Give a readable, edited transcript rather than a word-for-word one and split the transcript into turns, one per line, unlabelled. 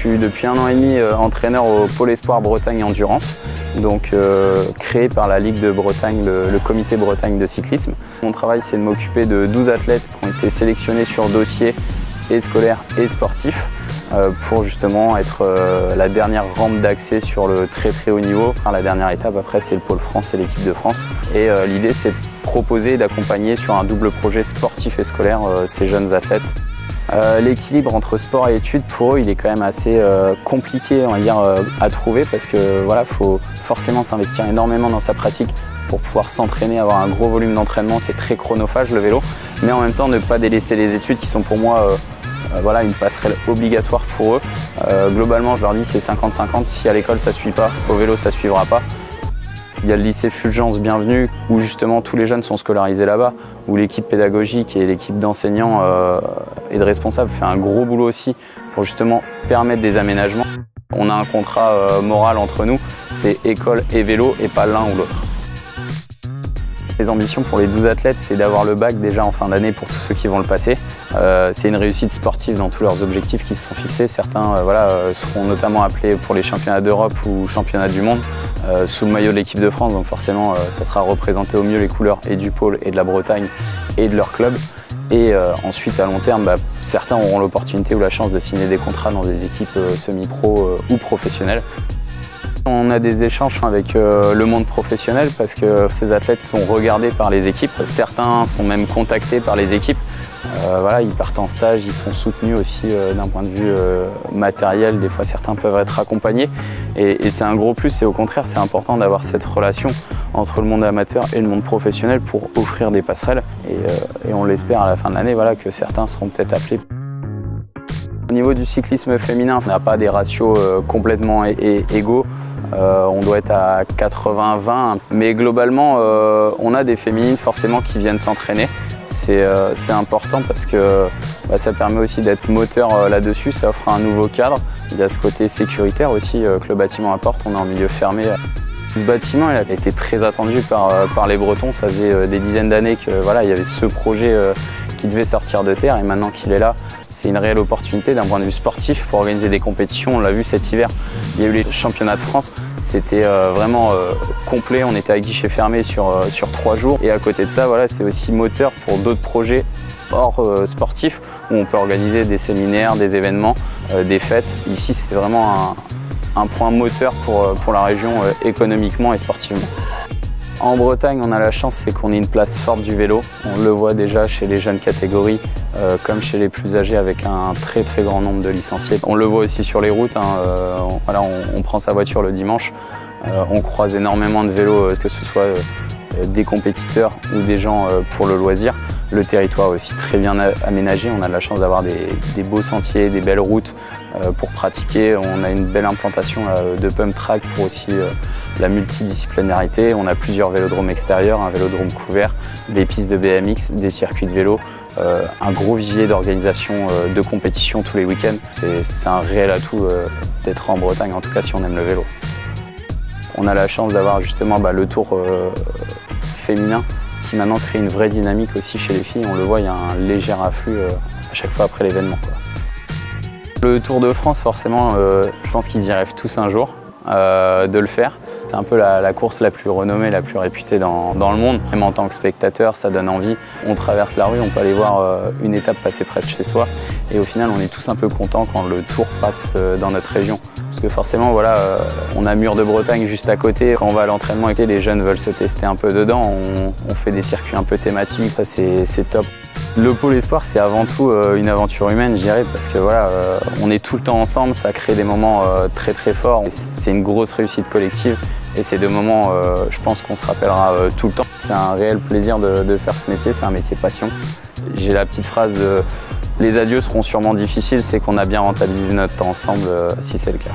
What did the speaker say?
suis depuis 1 an et demi entraîneur au Pôle Espoir Bretagne Endurance, donc créé par la Ligue de Bretagne, le Comité Bretagne de cyclisme. Mon travail, c'est de m'occuper de 12 athlètes qui ont été sélectionnés sur dossier et scolaire et sportif pour justement être la dernière rampe d'accès sur le très haut niveau. La dernière étape après, c'est le Pôle France et l'équipe de France. Et l'idée, c'est de proposer et d'accompagner sur un double projet sportif et scolaire ces jeunes athlètes. L'équilibre entre sport et études, pour eux, il est quand même assez compliqué, on va dire, à trouver parce que voilà, faut forcément s'investir énormément dans sa pratique pour pouvoir s'entraîner, avoir un gros volume d'entraînement. C'est très chronophage le vélo, mais en même temps ne pas délaisser les études qui sont pour moi voilà, une passerelle obligatoire pour eux. Globalement, je leur dis c'est 50-50. Si à l'école ça ne suit pas, au vélo ça ne suivra pas. Il y a le lycée Fulgence Bienvenue où justement tous les jeunes sont scolarisés là-bas, où l'équipe pédagogique et l'équipe d'enseignants et de responsables fait un gros boulot aussi pour justement permettre des aménagements. On a un contrat moral entre nous, c'est école et vélo et pas l'un ou l'autre. Les ambitions pour les 12 athlètes, c'est d'avoir le bac déjà en fin d'année pour tous ceux qui vont le passer. C'est une réussite sportive dans tous leurs objectifs qui se sont fixés. Certains seront notamment appelés pour les championnats d'Europe ou championnats du monde sous le maillot de l'équipe de France. Donc forcément, ça sera représenté au mieux les couleurs et du pôle et de la Bretagne et de leur club. Et ensuite, à long terme, certains auront l'opportunité ou la chance de signer des contrats dans des équipes semi-pro ou professionnelles. On a des échanges avec le monde professionnel parce que ces athlètes sont regardés par les équipes. Certains sont même contactés par les équipes. Voilà, ils partent en stage, ils sont soutenus aussi d'un point de vue matériel. Des fois, certains peuvent être accompagnés. Et c'est un gros plus. Et au contraire, c'est important d'avoir cette relation entre le monde amateur et le monde professionnel pour offrir des passerelles. Et on l'espère à la fin de l'année, voilà, que certains seront peut-être appelés. Au niveau du cyclisme féminin, on n'a pas des ratios complètement égaux. On doit être à 80-20, mais globalement, on a des féminines forcément qui viennent s'entraîner. C'est important parce que ça permet aussi d'être moteur là-dessus, ça offre un nouveau cadre. Il y a ce côté sécuritaire aussi que le bâtiment apporte, on est en milieu fermé. Ce bâtiment il a été très attendu par les Bretons, ça faisait des dizaines d'années que voilà, il y avait ce projet qui devait sortir de terre et maintenant qu'il est là, c'est une réelle opportunité d'un point de vue sportif pour organiser des compétitions. On l'a vu cet hiver, il y a eu les championnats de France. C'était vraiment complet, on était à guichet fermé sur 3 jours. Et à côté de ça, voilà, c'est aussi moteur pour d'autres projets hors sportifs où on peut organiser des séminaires, des événements, des fêtes. Ici, c'est vraiment un point moteur pour la région économiquement et sportivement. En Bretagne, on a la chance, c'est qu'on ait une place forte du vélo. On le voit déjà chez les jeunes catégories, comme chez les plus âgés, avec un très grand nombre de licenciés. On le voit aussi sur les routes, voilà, on prend sa voiture le dimanche, on croise énormément de vélos, que ce soit des compétiteurs ou des gens pour le loisir. Le territoire est aussi très bien aménagé, on a la chance d'avoir des beaux sentiers, des belles routes pour pratiquer. On a une belle implantation de pump track pour aussi la multidisciplinarité. On a plusieurs vélodromes extérieurs, un vélodrome couvert, des pistes de BMX, des circuits de vélo, un gros vivier d'organisation de compétition tous les week-ends. C'est un réel atout d'être en Bretagne, en tout cas si on aime le vélo. On a la chance d'avoir justement le tour féminin qui maintenant crée une vraie dynamique aussi chez les filles. On le voit, il y a un léger afflux à chaque fois après l'événement. Le Tour de France, forcément, je pense qu'ils y rêvent tous un jour de le faire. C'est un peu la course la plus renommée, la plus réputée dans le monde. Même en tant que spectateur, ça donne envie. On traverse la rue, on peut aller voir une étape passer près de chez soi. Et au final, on est tous un peu contents quand le Tour passe dans notre région. Parce que forcément, voilà, on a Mur de Bretagne juste à côté. Quand on va à l'entraînement et que les jeunes veulent se tester un peu dedans, on fait des circuits un peu thématiques. Ça, c'est top. Le Pôle Espoir, c'est avant tout une aventure humaine, je dirais, parce que voilà, on est tout le temps ensemble, ça crée des moments très forts. C'est une grosse réussite collective et c'est des moments, je pense qu'on se rappellera tout le temps. C'est un réel plaisir de faire ce métier, c'est un métier passion. J'ai la petite phrase de « les adieux seront sûrement difficiles », c'est qu'on a bien rentabilisé notre temps ensemble si c'est le cas.